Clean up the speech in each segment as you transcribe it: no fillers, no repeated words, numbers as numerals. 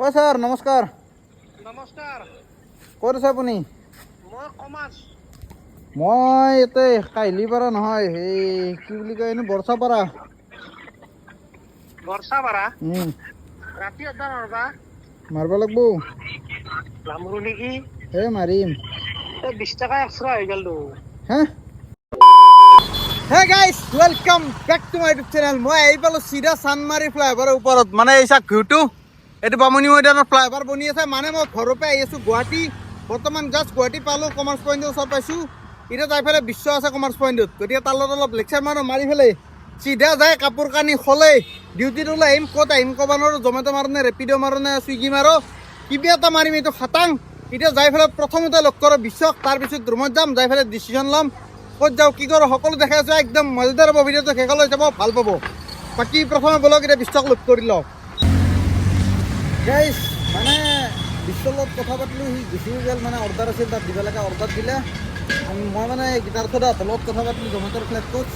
অ' sir নমস্কাৰ। নমস্কাৰ। ক'ত আছে আপুনি? মই কমাছ। মই ইয়াতে কাহিলীপাৰা নহয়, এই কি বুলি কয় এনে বৰচাপাৰা। বৰচাপাৰা? ৰাতি আড্ডা মাৰবা? মাৰবা লাগবো। যামৰো নেকি? মাৰিম। 20 টকা এক্সট্ৰা হৈ গেল দেখোন। হা? Hey guys welcome back to my YouTube channel. মই আহি পালোঁ চিধা চানমাৰী ফ্লাইঅভাৰৰ ওপৰত, মানে এই চাওক ভিউটো। এইটো বামুণী মৈদানৰ ফ্লাইঅভাৰ বনি আছে, মানে মই ঘৰৰ পৰা আহি আছোঁ গুৱাহাটী। বৰ্তমান জাষ্ট গুৱাহাটী পালোঁ, কমাৰ্চ পইণ্টৰ ওচৰ পাইছোঁ। এতিয়া যাই পেলাই বিশ্ব আছে কমাৰ্চ পইণ্টত, গতিকে তাৰ লগত অলপ লেকচাৰ মাৰি পেলাই চিধা যায় কাপোৰ কানি খোলে ডিউটিত ওলাই আহিম। ক'ত আহিম ক'ব নোৱাৰোঁ, জমেট' মাৰোঁ নে ৰেপিড' মাৰোঁ নে চুইগি মাৰোঁ, কিবা এটা মাৰিম এইটো খাটাং। এতিয়া যাই পেলাই প্ৰথমতে লগ কৰোঁ বিশ্বক, তাৰপিছত ৰুমত যাম, যাই পেলাই ডিচিশ্যন ল'ম ক'ত যাওঁ কি কৰোঁ সকলো দেখাই আছোঁ। একদম মজাদাৰ হ'ব, ভিডিঅ'টো শেষলৈ যাব, ভাল পাব। বাকী প্ৰথমে বলক এতিয়া বিশ্বক লগ কৰি লওঁ। গাইজ মানে বিশ্বৰ লগত কথা পাতিলোঁ, সি গুচি গ'ল, মানে অৰ্ডাৰ আছিল তাত দিব লাগে, অৰ্ডাৰ দিলে। মই মানে গীতাৰ্থ দাহঁতৰ লগত কথা পাতিলোঁ জমেট'ৰ ফ্লেট কোচ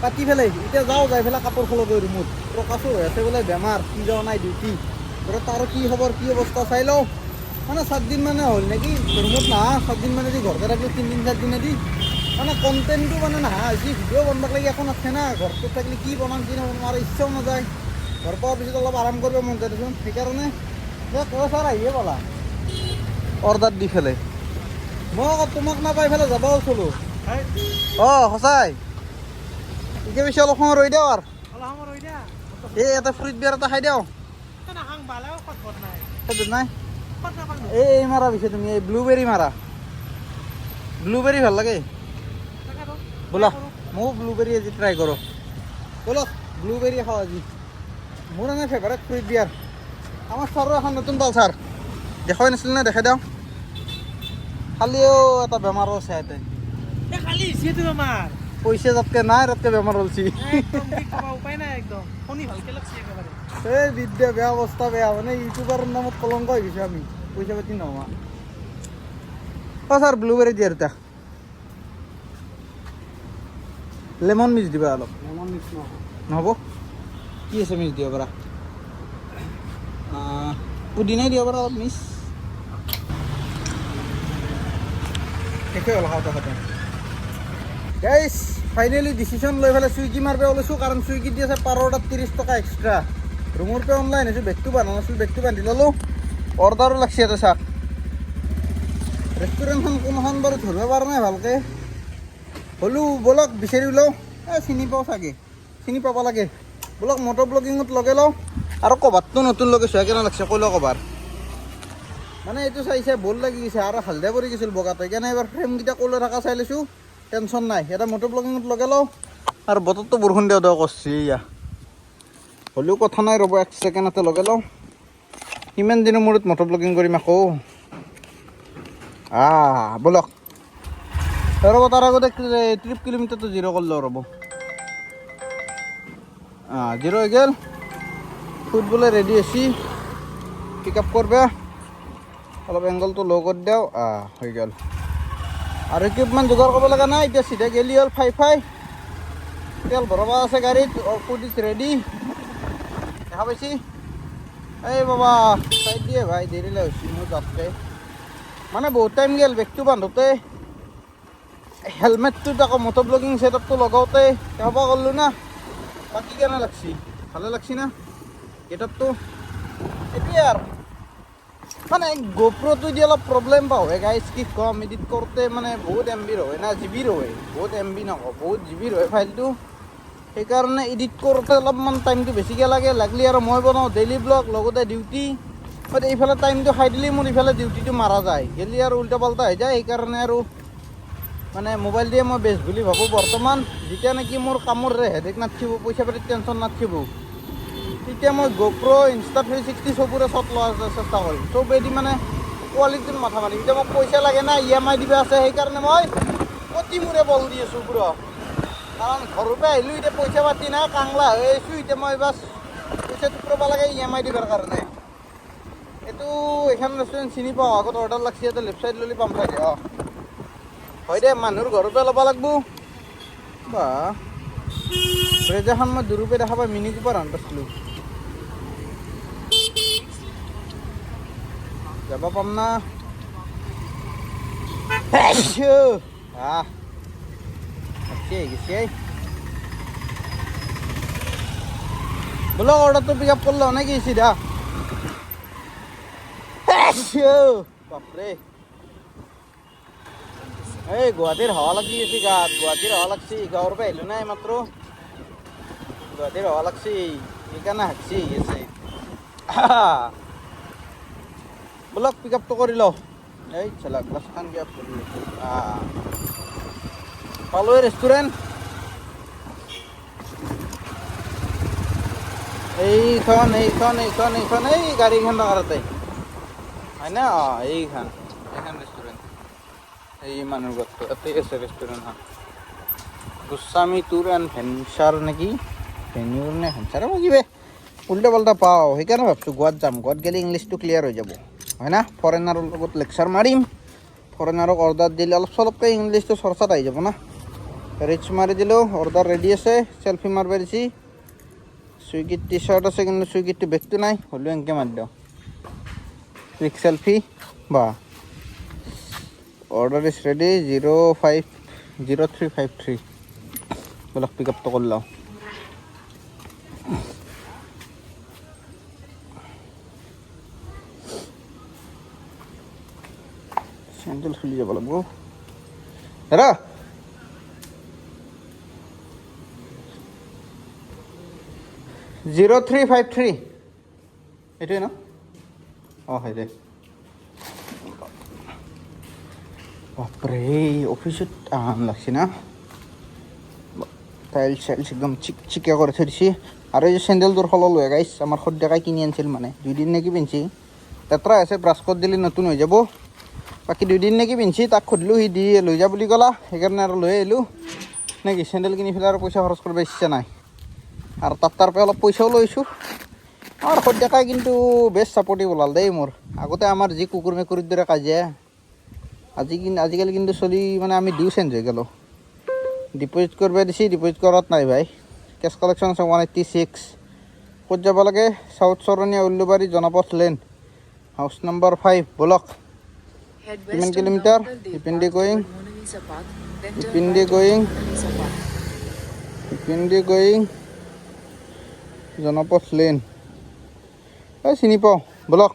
পাতি পেলাই এতিয়া যাওঁ, যাই পেলাই কাপোৰ খোলোগৈ ৰুমত। প্ৰকাশো হৈ আছে বোলে বেমাৰ, কি যোৱা নাই ডিউটি। ঘৰত তাৰ কি খবৰ কি অৱস্থা চাই লওঁ। মানে 7 দিন মানে হ'ল নেকি ৰুমত নাহা, 7 দিন মানে দি ঘৰতে থাকিলোঁ, 3 দিন 4 দিনে দি মানে কণ্টেণ্টটো মানে নাহা হৈছে। ভিডিঅ' বনাব লাগি একো নাথাকে না, ঘৰটোত থাকিলে কি বনাম কি নবনাম আৰু ইচ্ছাও নাযায়। ঘৰ পোৱাৰ পিছত অলপ আৰাম কৰিব মন যায় দেচোন, সেইকাৰণে কৈ ছাৰ আহিয়ে পালা অৰ্ডাৰ দি পেলাই। মই আকৌ তোমাক নাপাই পেলাই যাব ওচলোঁ। অঁ সঁচাই এতিয়া পিছে অলপ সময় ৰৈ দিওঁ আৰু এই এটা ফ্ৰুইট বিয়াৰ এটা খাই দিওঁ। ক'ত নাই এই মাৰা পিছে তুমি এই ব্লুবেৰী মাৰা, ব্লুবেৰী ভাল লাগে বোলা। ময়ো ব্লুবেৰী আজি ট্ৰাই কৰোঁ বলক, ব্লুবেৰী খাওঁ আজি। মোৰ এনে ফেভাৰেট ফ্ৰুইট বিয়াৰ। আমাৰ ছাৰৰ এখন নতুন পালচাৰ দেখুৱাই নাছিল নে, দেখাই দিওঁ। খালিও এটা বেমাৰো আছে ইয়াতে, পইচা যাতকে নাই তাতকে বেমাৰ হ'লছি। এই বিদ্যা বেয়া অৱস্থা বেয়া, মানে ইউটিউবাৰৰ নামত কলংক হৈ গৈছে আমি, পইচা পাতি নোহোৱা। অঁ ছাৰ ব্লুবেৰী দিয়া দুটা, লেমন মিক্স দিবা অলপ। লেমন মিক্স নহ'ব, কি আছে মিক্স দিব পাৰা? পুদিনাই দিব পাৰা অলপ মিক্স। শেষে হ'ল খাওঁতে খাওঁতে। গাইজ ফাইনেলি ডিচিশ্যন লৈ পেলাই চুইগি মাৰিব ওলাইছোঁ, কাৰণ চুইগিত দি আছে পাৰ অৰ্ডাৰ 30 টকা এক্সট্ৰা। ৰুমৰ পৰা অনলাইন হৈছোঁ, বেগটো বান্ধা নাছিলোঁ, বেগটো বান্ধি ল'লোঁ, অৰ্ডাৰো লাগছে ইয়াতে চাওক। ৰেষ্টুৰেণ্টখন কোনখন বাৰু ধৰিব পৰা নাই ভালকৈ, হ'লেও ব'লক বিচাৰি ওলাওঁ। চিনি পাওঁ চাগে, চিনি পাব লাগে। ব'লক মটৰ ব্লগিঙত লগাই লওঁ আৰু ক'বাৰটো নতুন লগাইছোঁ, কেনে লাগছে কৈ লওঁ ক'বাৰ। মানে এইটো চাইছে বল লাগি গৈছে আৰু হালধীয়া পৰি গৈছিল বগাটো, সেইকাৰণে এবাৰ ফ্ৰেমকেইটা ক'লৈ থকা চাই লৈছোঁ, টেনশ্যন নাই। এটা মটৰ ব্লগিঙত লগাই লওঁ আৰু বতৰটো বৰষুণ দিওঁ দিওঁ কৰিছে ইয়া, হ'লেও কথা নাই ৰ'ব, 1 ছেকেণ্ডতে লগাই লওঁ। কিমান দিনৰ মূৰত মটৰ ব্লগিং কৰিম আকৌ। ব'লক ৰ'ব, তাৰ আগতে 30 কিলোমিটাৰটো জিৰ' কৰি লওঁ ৰ'ব। 0 হৈ গ'ল। ফুড বোলে ৰেডি হৈছে, পিক আপ কৰবা। অলপ এংগলটো ল' কৰি দিওঁ, হৈ গ'ল। আৰু ইকুইপমেণ্ট যোগাৰ কৰিব লগা নাই, এতিয়া চিধা গেলি হ'ল। ফাই তেল ভৰাব আছে গাড়ীত, ফুড ইজ ৰেডি। দেখা পাইছি এই বাবা চাই দিয়ে ভাই, দেৰিলে হৈছে মোৰ যাতকে, মানে বহুত টাইম গ'ল বেগটো বান্ধোতে, হেলমেটটোত আকৌ মটৰ ব্লগিং ছেটআপটো লগাওঁতে কেনেকুৱা কৰিলোঁ না। বাকী কেনে লাগছি? ভালে লাগছি না গেটআপটো? সেইটোৱে আৰু মানে গোপ্ৰ'টো দি অলপ প্ৰব্লেম পাওঁ গাইজ, কি ক'ম। এডিট কৰোঁতে মানে বহুত MB হয় না, GB হয়, বহুত MB নকওঁ, বহুত GB হয় ফাইলটো। সেইকাৰণে এডিট কৰোঁতে অলপমান টাইমটো বেছিকৈ লাগে। লাগলি আৰু মই বনাওঁ ডেইলি ব্লগ, লগতে ডিউটি, এইফালে টাইমটো খাই দিলে মোৰ ইফালে ডিউটিটো মাৰা যায়, গেলি আৰু উল্টা পাল্টা হৈ যায়। সেইকাৰণে আৰু মানে মোবাইল দিয়ে মই বেষ্ট বুলি ভাবোঁ বৰ্তমান। যেতিয়া নেকি মোৰ কামৰ হেডেক নাথাকিব, পইচা পাতিৰ টেনশ্যন নাথাকিব, তেতিয়া মই গোপ্ৰ', Insta360 চবৰে শ্বট লোৱাৰ চেষ্টা কৰিম। চবেদি মানে কোৱালিটিৰ মাথা মাৰিম। এতিয়া মোক পইচা লাগে না, EMI দিবা আছে, সেইকাৰণে মই প্ৰতি মূৰে বল দি আছোঁ পুৰা। কাৰণ ঘৰৰ পৰা আহিলোঁ, এতিয়া পইচা পাতি নাই, কাংলা হৈ আছোঁ। এতিয়া মই বাছ পইচাটো কৰিব লাগে EMI দিবৰ কাৰণে। এইটো এইখন ৰেষ্টুৰেণ্ট চিনি পাওঁ, আগত অৰ্ডাৰ লাগছে, ইয়াতে লেফ্ট চাইড ল'লে পাম চাগে। হয় দে, মানুহৰ ঘৰৰ পৰা ল'ব লাগব। বা ব্ৰেজাখন মই দূৰৰ পৰা দেখা পাই মিনি কুপাৰ হান পাইছিলোঁ। যাব পাম না গেছি বলো অৰ্ডাৰ তো পিক আপ কৰলো নাকি সিধা বাপৰে এই গুৱাহাটীৰ হাৱা লাগি আছে গাত গুৱাহাটীৰ হাৱা লাগছি গাঁৱৰ পৰা আহিলোঁ নাই মাত্ৰ গুৱাহাটীৰ হাৱা লাগছি সেইকাৰণে হাকছি আছে বলক পিক আপটো কৰি লওঁ এই চালা গ্লাছখন কি আপ কৰি পালোৱে ৰেষ্টুৰেণ্ট এইখন এই গাড়ীখন থকাতে হয় না এইখন ৰেষ্টুৰেণ্ট এই মানুহ ঘৰটো এতেই আছে ৰেষ্টুৰেণ্টখন গোস্বামী টুৰ এণ্ড ভেঞ্চাৰ নেকি ভেনিউৰ নে ভেঞ্চাৰ মই কিবা উল্টা পাল্টা পাওঁ সেইকাৰণে ভাবছোঁ গোৱাত যাম গোৱাত গ'লে ইংলিছটো ক্লিয়াৰ হৈ যাব হয় না ফৰেনাৰৰ লগত লেকচাৰ মাৰিম ফৰেনাৰক অৰ্ডাৰ দিলে অলপ চলপকৈ ইংলিছটো চৰ্চাত আহি যাব না ৰিচ মাৰি দিলোঁ অৰ্ডাৰ ৰেডি আছে চেল্ফি মাৰিব দিছি চুইগিত টি চাৰ্ট আছে কিন্তু চুইগিতটো বেগটো নাই হ'লেও এনেকৈ মাৰি দিওঁ ক্লিক চেল্ফি বা অৰ্ডাৰ ইজ ৰেডি 0353 বলক পিক আপটো কৰি লওঁ চেণ্ডেল খুলি যাব লাগিব হেৰা 0353 এইটোৱে ন অঁ হয় দে বাপৰে অফিচত আহান লাগছে না টাইলছ চাইলছ একদম চিকিয়া কৰি থৈ দিছে আৰু এই যে চেণ্ডেলযোৰ সললো গাইছ আমাৰ সদ্যকাই কিনি আনিছিল মানে 2 দিন নেকি পিন্ধিছে লেতেৰা আছে ব্ৰাছ কৰি দিলে নতুন হৈ যাব বাকী 2 দিন নেকি পিন্ধিছে তাক সুধিলোঁ সি দি লৈ যা বুলি ক'লা সেইকাৰণে আৰু লৈ আহিলোঁ নেকি চেণ্ডেল কিনি পেলাই আৰু পইচা খৰচ কৰিব ইচ্ছা নাই আৰু তাৰ পৰা অলপ পইচাও লৈছোঁ আমাৰ সদ্যকাই কিন্তু বেষ্ট ছাপৰ্টিভ ওলাল দেই মোৰ আগতে আমাৰ যি কুকুৰ মেকুৰীৰ দৰে কাজিয়া আজিকালি কিন্তু চলি মানে আমি দিও চেঞ্জ হৈ গ'লোঁ ডিপ'জিট কৰিব দিছে ডিপ'জিট কৰাত নাই ভাই কেছ কালেকশ্যন আছে 186 ক'ত যাব লাগে চাউথ চৰণীয়া উল্লুবাৰী জনপথ লেন হাউচ নম্বৰ 5 বলক কিমান কিলোমিটাৰ ইপিনদি গয়িং জনপথ লেন এই চিনি পাওঁ বলক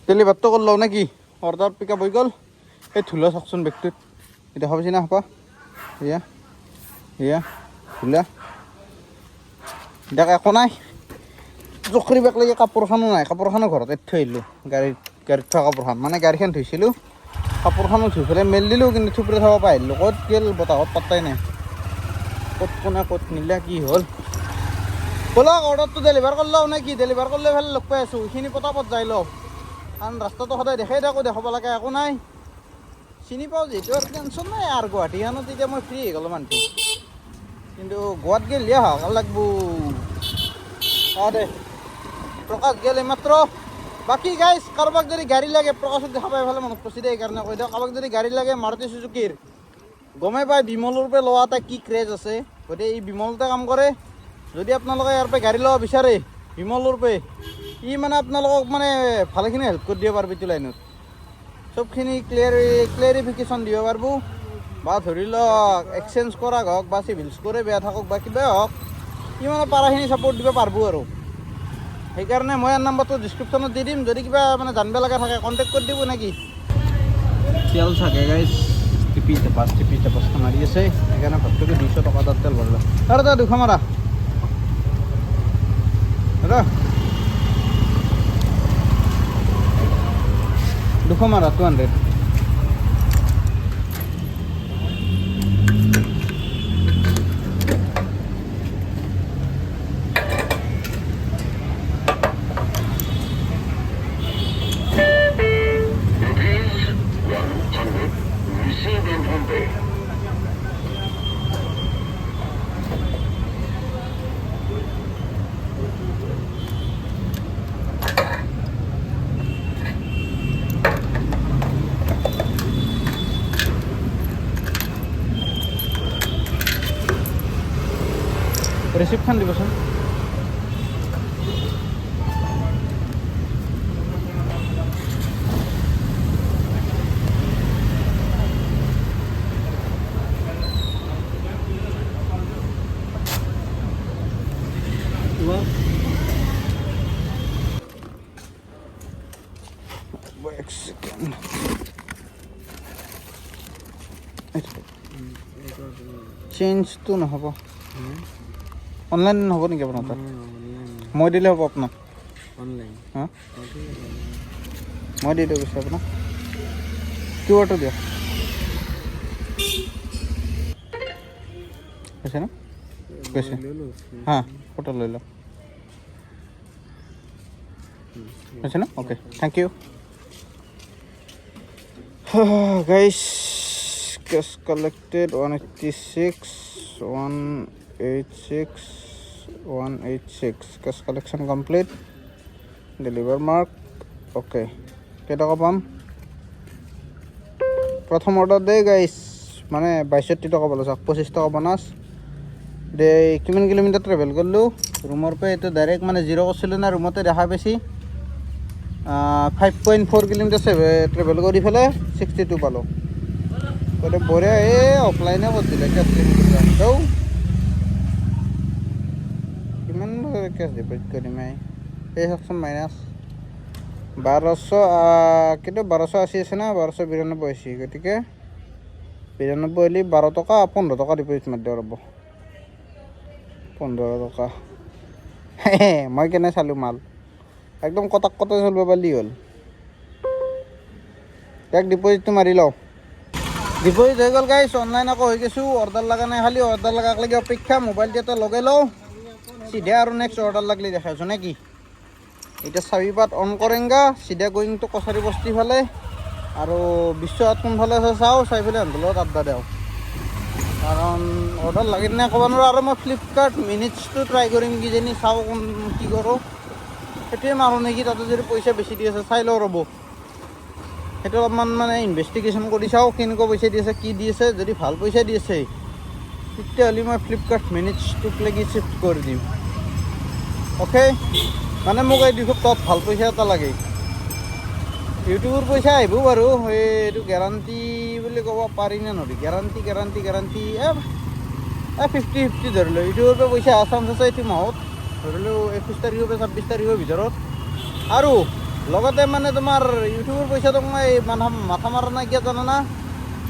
ডেলিভাৰটো কৰি লওঁ নেকি অৰ্ডাৰ পিক আপ হৈ গ'ল এই ধুলা চাওকচোন বেগটোত দেখা পাইছি না হাপা এয়া ধুলা এতিয়া একো নাই জখৰি বেগ লাগি কাপোৰখনো নাই কাপোৰখনো ঘৰতে থৈ আহিলোঁ গাড়ীত থোৱা কাপোৰখন মানে গাড়ীখন ধুইছিলোঁ কাপোৰখনো ধুই পেলাই মেলি দিলোঁ কিন্তু থুপৰি থ'ব পৰা আহিলোঁ ক'ত গ'ল বতাহত পাত্তাই নাই ক'ত কোনে ক'ত নিলে কি হ'ল ব'লক অৰ্ডাৰটো ডেলিভাৰ কৰি লওঁ নে কি ডেলিভাৰ কৰিলে ভাল লগ পাই আছোঁ এইখিনি পটাপট যাই লওঁ কাৰণ ৰাস্তাটো সদায় দেখাই থাকোঁ দেখাব লাগে একো নাই চিনি পাওঁ যিহেতু আৰু টেনশ্যন নাই আৰু গুৱাহাটীখনত এতিয়া মই ফ্ৰী হৈ গ'লোঁ মানুহটো কিন্তু গোৱাত গ'লে হাহাকাৰ লাগব দে প্ৰকাশ গ'ল এইমাত্ৰ বাকী গাইজ কাৰোবাক যদি গাড়ী লাগে প্ৰকাশত দেখা পাই পেলাই মনত পৰছি দেই সেইকাৰণে কৈ দিওঁ কাৰোবাক যদি গাড়ী লাগে মাৰুতি চুজুকিৰ গমেই পায় বিমলৰ পৰা লোৱা এটা কি ক্ৰেজ আছে গতিকে এই বিমলতে কাম কৰে যদি আপোনালোকে ইয়াৰ পৰা গাড়ী ল'ব বিচাৰে বিমলৰ পৰা মানে আপোনালোকক মানে ভালেখিনি হেল্প কৰি দিব পাৰিব এইটো লাইনত চবখিনি ক্লেৰিফিকেশ্যন দিব পাৰিব বা ধৰি লওক এক্সচেঞ্জ কৰা হওক বা চিভিল স্ক'ৰে বেয়া থাকক বা কিবা হওক মানে পাৰাখিনি ছাপৰ্ট দিব পাৰিব আৰু সেইকাৰণে মই ইয়াৰ নাম্বাৰটো ডিছক্ৰিপশ্যনত দি দিম যদি কিবা মানে জানিব লগা থাকে কণ্টেক্ট কৰি দিব নেকি তেল থাকে গাইজ টিপি টেপাচ মাৰি আছে সেইকাৰণে ভাবছোঁ কি 200 টকা তাত তেল ভৰিলোঁ আৰু এটা 200 মাৰা দাদা 200 মাৰা 200 ৰিচিপ্টখন দিবচোন এক সেকেন্ড চেঞ্জটো নহ'ব অনলাইন নহ'ব নেকি আপোনাৰ তাত মই দিলে হ'ব আপোনাক অনলাইন হা মই দি দিওঁ পিছে আপোনাক কিউআৰটো দিয়ক হৈছে ন গৈছে হা ফটো লৈ লওক হৈছে ন okay thank you guys case collected 186 case collection complete deliver mark okay কেইটকা পাম প্ৰথম অৰ্ডাৰ দে গাইছ মানে ৬২ টকা পালোঁ চাওক ২৫ টকা বনাছ দে কিমান কিলোমিটাৰ ট্ৰেভেল কৰিলোঁ ৰুমৰ পৰা এইটো ডাইৰেক্ট মানে জিৰ' কৰিছিলোঁ না ৰুমতে দেখা পাইছি 5.4 কিলোমিটাৰ ট্ৰেভেল কৰি পেলাই 62 পালোঁ গতিকে বঢ়িয়া এই অফলাইনে কৰি দিলে কেছ দিওঁ কিমান কেছ ডিপ'জিট কৰিম এই চাওকচোন মাইনাছ 1200 কিন্তু 1280 আছে না 1292 আছে গতিকে 92 হ'লে 12 টকা 15 টকা ডিপ'জিট মাৰি দিব ৰ'ব 15 টকা মই কেনে চালোঁ মাল একদম কটাক কটাই চলিব পাৰিলি হ'ল এক ডিপ'জিটটো মাৰি লওঁ ডিপ'জিট হৈ গ'ল গাইছ অনলাইন আকৌ হৈ গৈছোঁ অৰ্ডাৰ লগা নাই খালি অৰ্ডাৰ লগাক লাগি অপেক্ষা মোবাইলটো এটা লগাই লওঁ চিধা আৰু নেক্সট অৰ্ডাৰ লাগিলে দেখাইছোঁ নে কি এতিয়া চাবি পাত অন কৰেংগা চিধা গোয়িং টু কছাৰী বস্তি ফালে আৰু বিশ্বহাট কোনফালে আছে চাওঁ চাই পেলাই আন্দোলত আড্ডা দিওঁ কাৰণ অৰ্ডাৰ লাগিল নে ক'ব নোৱাৰোঁ আৰু মই ফ্লিপকাৰ্ট মিনিটছটো ট্ৰাই কৰিম কিজানি চাওঁ কোন কি কৰোঁ সেইটোৱে মাৰোঁ নেকি তাতে যদি পইচা বেছি দি আছে চাই লওঁ ৰ'ব সেইটো অলপমান মানে ইনভেষ্টিগেশ্যন কৰি চাওঁ কেনেকুৱা পইচা দি আছে কি দি আছে যদি ভাল পইচা দি আছে তেতিয়াহ'লে মই ফ্লিপকাৰ্ট মিনিটছটোক লাগি চিফ্ট কৰি দিম অ'কে মানে মোক এই 2 সপ্তাহত ভাল পইচা এটা লাগে ইউটিউবৰ পইচা আহিব বাৰু এইটো গেৰাণ্টি বুলি ক'ব পাৰি নে নোৱাৰি গেৰাণ্টি 50-50 ধৰিলোঁ ইউটিউবৰ পৰা পইচা অহা চান্স আছে এইটো মাহত ধৰিলোঁ 21 তাৰিখৰ পৰা 26 তাৰিখৰ ভিতৰত আৰু লগতে মানে তোমাৰ ইউটিউবৰ পইচাটোক মই মাথা মাৰা নাই কিয় জানানা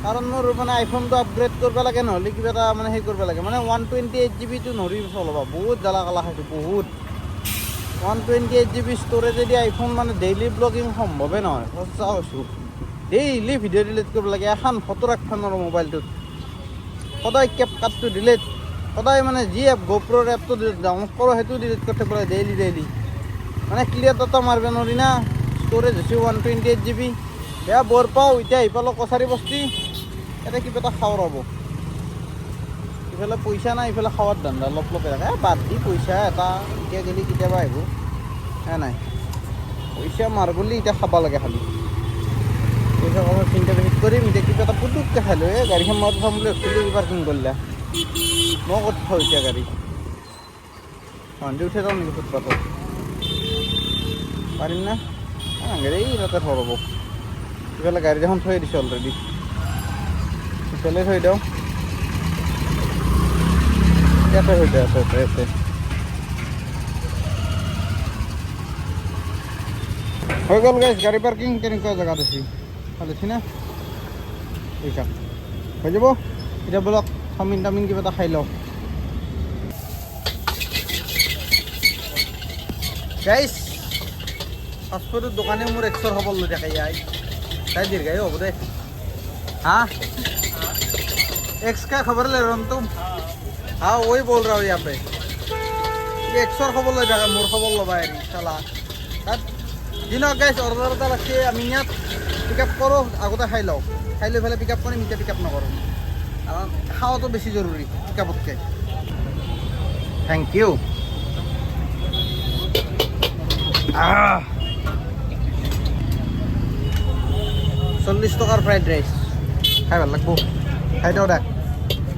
কাৰণ মোৰ মানে আইফোনটো আপগ্ৰেড কৰিব লাগে নহ'লে কিবা এটা মানে সেই কৰিব লাগে মানে 128 GB টো নৰি চলাব বহুত জ্বালা কালা খাইছোঁ বহুত 128 GB ষ্ট'ৰেজ যদি আইফোন মানে ডেইলি ব্লগিং সম্ভৱে নহয় সঁচা কৈছোঁ ডেইলি ভিডিঅ' ডিলিট কৰিব লাগে এখন ফটো ৰাখিব নোৱাৰোঁ মোবাইলটোত সদায় কেপকাটটো ডিলিট সদায় মানে যি এপ গোপ্ৰৰ এপটো ডাউনলোড কৰোঁ সেইটো ডিলিট কৰি থাকিব লাগে ডেইলি মানে ক্লিয়াৰ ডাটা মাৰিব নোৱাৰি না ষ্ট'ৰেজ হৈছে 128 GB বেয়া বৰ পাওঁ এতিয়া আহি পালোঁ কছাৰী বস্তি এতিয়া কিবা এটা খাওঁ ৰ'ব ইফালে পইচা নাই ইফালে খাৱাৰ ধান্দা অলপ থাকে বাদ দি পইচা এটা এতিয়া গেলি কেতিয়াবা আহিব নাই পইচা মাৰ বুলি এতিয়া খাব লাগে খালি পইচা কথা চিন্তা বেছি কৰিম এতিয়া কিবা এটা পুটুককৈ খালোঁ গাড়ীখন মই থ'ম বুলি ভাবিছিলোঁ পাৰ্কিং কৰিলা মই ক'ত থওঁ এতিয়া গাড়ী ভণ্টি উঠে যাওঁ নেকি ফুটপাথত পাৰিম না গাড়ী তাতে থওঁ ৰ'ব ইফালে গাড়ী এখন থৈ দিছোঁ অলৰেডি ইফালে থৈ দিওঁ ইয়াতে হৈ যায় আছে ইয়াতে হৈ গ'ল গাইছ গাড়ী পাৰ্কিং কেনেকুৱা জেগাত আছে ভালেছি না পইচা হৈ যাব এতিয়া ব'লক চাওমিন তাওমিন কিবা এটা খাই লওঁ গাইছ ফাষ্টফুডৰ দোকানে মোৰ এক্সৰ খবৰ লৈ থাকে ইয়াই তাই দীৰ্ঘায়ু হ'ব দে হা एक्स का खबर ले रहा हूँ तुम हाँ वही बोल रहा हूँ यहाँ पे ये एक्सर खबर ले जाएगा मोर खबर लो भाई चला दिनों गैस ऑर्डर এটা লাগছে আমি ইয়াত পিকআপ করো আগতে খাই লও খাই লৈ ফেলে পিকআপ কৰিম এতিয়া পিকআপ নকৰোঁ কাৰণ খাওয়াটো বেছি জৰুৰী পিকআপতকৈ থ্যাংক ইউ 40 টকাৰ ফ্ৰাইড ৰাইচ খাই ভাল লাগব খাই দিওঁ দে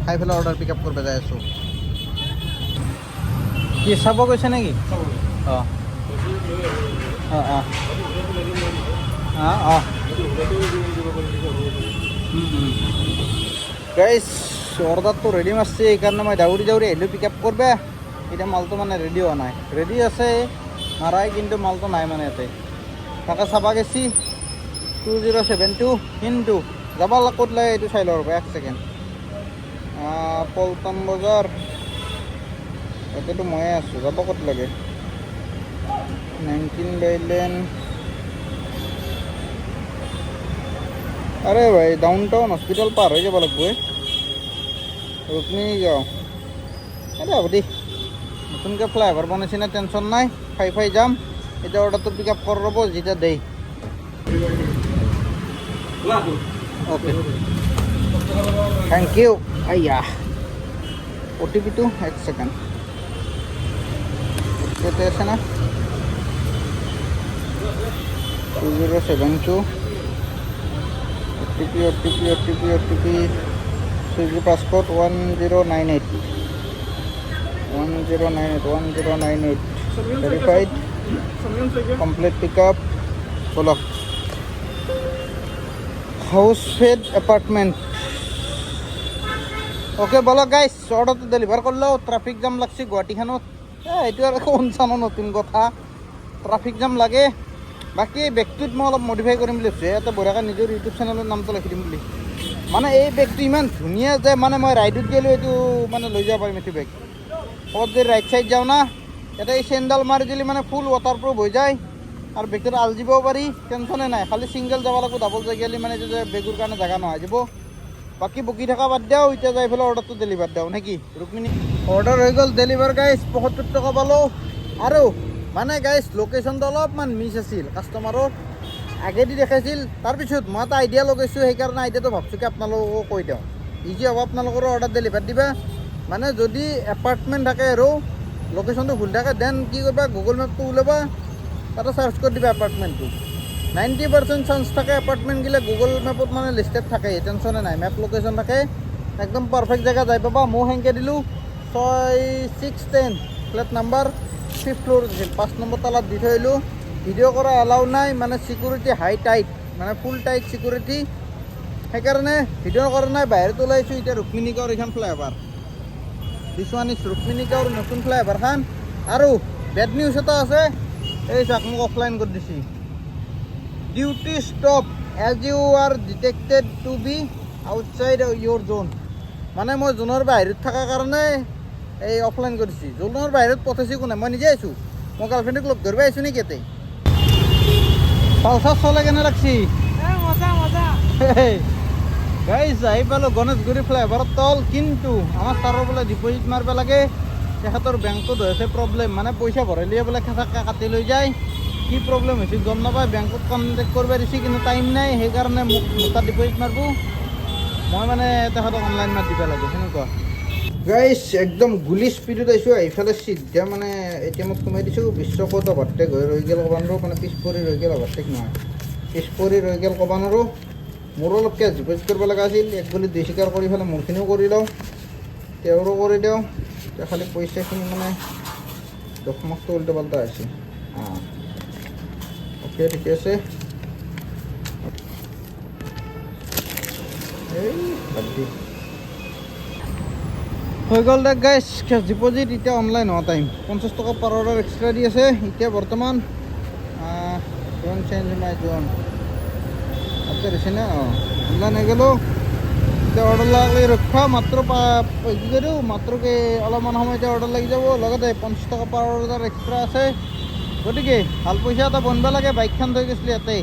খাই পেলাই অৰ্ডাৰ পিক আপ কৰিব যাই আছোঁ কি চাব গৈছে নেকি অঁ অঁ অঁ অঁ অঁ গাইছ অৰ্ডাৰটো ৰেডি মাৰছে সেইকাৰণে মই দাউৰি আহিলোঁ পিক আপ কৰিব এতিয়া মালটো মানে ৰেডি হোৱা নাই ৰেডি আছে মাৰাই কিন্তু মালটো নাই মানে ইয়াতে তাকে চাবা গেছি 2072 কিন্তু যাব ক'ত লাগে এইটো চাই লওঁ ৰ'ব এক ছেকেণ্ড পল্টন বজাৰ ইয়াতেতো ময়ে আছোঁ যাব ক'ত লাগে 19 বাইলেন আৰে ভাই ডাউন টাউন হস্পিটেল পাৰ হৈ যাব লাগিব ৰুক্মিণী গাঁও এই হ'ব দেই নতুনকৈ ফ্লাইঅভাৰ বনাইছে না টেনশ্যন নাই ফাই যাম এতিয়া অৰ্ডাৰটো পিক আপ কৰ ৰ'ব যেতিয়া দেই অ'কে থেংক ইউ আইয়া অ'টিপিটো এক ছেকেণ্ড ইয়াতে আছে না 2072 OTP Swiggy passport 1098 verified complete pickup বলক হাউস ফেড এপার্টমেন্ট ওকে বলক গাইস অর্ডারটো ডেলিভার করলো ট্রাফিক জাম লাগছে গুৱাহাটীখনত এইটো আৰু কোন চানো নতুন কথা ট্ৰাফিক জাম লাগে বাকী এই বেগটোত মই অলপ মডিফাই কৰিম বুলি ভাবিছোঁ ইয়াতে বঢ়িয়াকৈ নিজৰ ইউটিউব চেনেলৰ নামটো লিখি দিম বুলি মানে এই বেগটো ইমান ধুনীয়া যে মানে মই ৰাইডত গ'লেও এইটো মানে লৈ যাব পাৰিম এইটো বেগ ক'ৰবাত যদি ৰাইড চাইড যাওঁ না ইয়াতে এই চেণ্ডাল মাৰি দিলে মানে ফুল ৱাটাৰপ্ৰুফ হৈ যায় আৰু বেগটোত আল দিবও পাৰি টেনশ্যনে নাই খালি ছিংগল যাব লাগিব ডাবল যাই গ'লে মানে এইটো যে বেগৰ কাৰণে জেগা নহয় যাব বাকী বকি থকা বাদ দিওঁ এতিয়া যাই পেলাই অৰ্ডাৰটো ডেলিভাৰ দিওঁ নেকি ৰুক্মিণী অৰ্ডাৰ হৈ গ'ল ডেলিভাৰ গাইজ 75 টকা পালোঁ আৰু মানে গাইজ লোকেশ্যনটো অলপমান মিছ আছিল কাষ্টমাৰৰ আগেদি দেখাইছিল তাৰপিছত মই এটা আইডিয়া লগাইছোঁ সেইকাৰণে আইডিয়াটো ভাবছোঁ কি আপোনালোককো কৈ দিওঁ ইজি হ'ব আপোনালোকৰো অৰ্ডাৰ ডেলিভাৰ দিবা মানে যদি এপাৰ্টমেণ্ট থাকে আৰু লোকেশ্যনটো ভুল থাকে দেন কি কৰিবা গুগল মেপটো ওলাবা তাতে চাৰ্চ কৰি দিবা এপাৰ্টমেণ্টটো 90% চান্স থাকে এপাৰ্টমেণ্টগিলা গুগল মেপত মানে লিষ্টেড থাকে টেনশ্যনে নাই মেপ লোকেশ্যন থাকে একদম পাৰফেক্ট জেগা যাই পাবা মই সেনেকৈ দিলোঁ 6610 ফ্লেট নাম্বাৰ 5th ফ্ল'ৰ দিছিল 5 নম্বৰ তালাত দি থৈ আহিলোঁ ভিডিঅ' কৰা এলাউ নাই মানে চিকিউৰিটি হাই টাইট মানে ফুল টাইট চিকিউৰিটি সেইকাৰণে ভিডিঅ' কৰা নাই বাহিৰত ওলাইছোঁ এতিয়া ৰুক্মিণী গাঁৱৰ এইখন flyover this one is Rukmini গাঁৱৰ নতুন ফ্লাইঅভাৰখন আৰু বেড নিউজ এটা আছে এই চাক মোক অফলাইন কৰি দিছে duty stop as you are detected to be outside your zone মানে মই জোনৰ বাহিৰত থকাৰ কাৰণে এই অফলাইন কৰিছে জোনৰ বাহিৰত পঠাইছে কোনে মই নিজে আহিছোঁ মই গাৰ্লফ্ৰেণ্ডক লগ ধৰিব আহিছোঁ নেকি ইয়াতে পালচাৰ চলে কেনে লাগছি গাইজ আহি পালোঁ গণেশগুৰি ফ্লাইঅভাৰত তল কিন্তু আমাৰ ছাৰৰ বোলে ডিপজিট মাৰিব লাগে তেখেতৰ বেংকত হৈছে প্ৰব্লেম মানে পইচা ভৰাইলে বোলে খেচাকৈ কাটি লৈ যায় কি প্ৰব্লেম হৈছে গম নাপায় বেংকত কণ্টেক্ট কৰিব দিছে কিন্তু টাইম নাই সেইকাৰণে মোক মোটা ডিপজিট মাৰিব মই মানে তেখেতক অনলাইন মাৰি দিব লাগে সেনেকুৱা গাইজ একদম গুলি স্পীডত আহিছোঁ এইফালে চিধা মানে এটিএমত সোমাই দিছোঁ বিশ্বকত অভাৰটেক হৈ ৰৈ গ'ল ক'ব নোৱাৰোঁ মানে পিছ পৰি ৰৈ গ'ল অভাৰটেক নহয় পিছ পৰি ৰৈ গ'ল ক'ব নোৱাৰোঁ মোৰো অলপ কেছ ডিপজিট কৰিব লগা আছিল এক গুলি দুই চিকাৰ কৰি পেলাই মোৰখিনিও কৰি লওঁ তেওঁৰো কৰি দিওঁ এতিয়া খালি পইচাখিনি মানে ডকুমেণ্টটো উল্টা পাল্টা হৈছে অ'কে ঠিকে আছে এই বাদ দি হৈ গ'ল দে গাইজ কেছ ডিপজিট এতিয়া অনলাইন হোৱা টাইম 50 টকা পাৰ অৰ্ডাৰ এক্সট্ৰা দি আছে এতিয়া বৰ্তমান জোন চেঞ্জ মাই জোন আচ্ছা দিছে না অনলাইন হৈ গ'লোঁ এতিয়া অৰ্ডাৰ লাগি ৰখা মাত্ৰ কি কৰোঁ মাত্ৰকে অলপমান সময়তে অৰ্ডাৰ লাগি যাব লগতে 50 টকা পাৰ অৰ্ডাৰ এক্সট্ৰা আছে গতিকে ভাল পইচা এটা বনিব লাগে বাইকখন থৈ গৈছিলোঁ ইয়াতে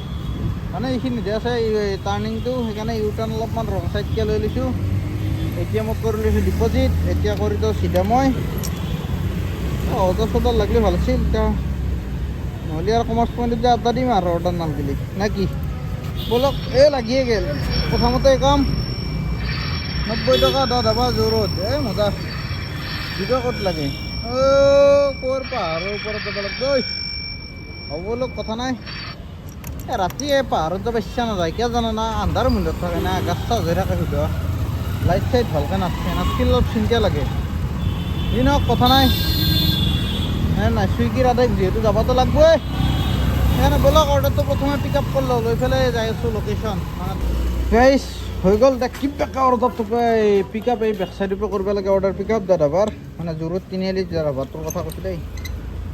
মানে এইখিনিতে আছে টাৰ্ণিংটো সেইকাৰণে ইউ টাৰ্ণ অলপমান ৰং চাইডকৈ লৈ লৈছোঁ এতিয়া মোক কৰি লৈছোঁ ডিপজিট এতিয়া কৰি দিওঁ চিধা মই অৰ্ডাৰ চৰ্ডাৰ লাগিলে ভাল আছিল এতিয়া নহ'লে আৰু কমাৰ্চ পইণ্টত যে আড্ডা দিম আৰু অৰ্ডাৰ নালাগিলে নে কি বলক এই লাগিয়ে গ'ল প্ৰথমতে কাম 90 টকা 10 ধাবা জোৰত এই মজা ভিডিঅ' ক'ত লাগে ক'ৰ পাহাৰৰ ওপৰত যাব লাগিব হ'ব লওক কথা নাই ৰাতি এই পাহাৰত যাব ইচ্ছা নাযায় কিয় জানা না আন্ধাৰ মুণ্ডত থাকে না গাছ চাছ হৈ থাকে সুধা লাইট চাইট ভালকৈ নাথাকিলে অলপ চিন্তা লাগে যি নহওক কথা নাই নাই চুইগিৰ আদায় যিহেতু যাবতো লাগবই সেইকাৰণে ব'লক অৰ্ডাৰটো প্ৰথমে পিক আপ কৰি লওঁ লৈ পেলাই যাই আছোঁ লোকেশ্যন গাইজ হৈ গ'ল দে কিবাকৈ অৰ্ডাৰটো পিক আপ এই বেক চাইডৰ পৰা কৰিব লাগে অৰ্ডাৰ পিক আপ দাদাবাৰ মানে জোৰত তিনিআলি দাদাবাৰটোৰ কথা কৈছোঁ দেই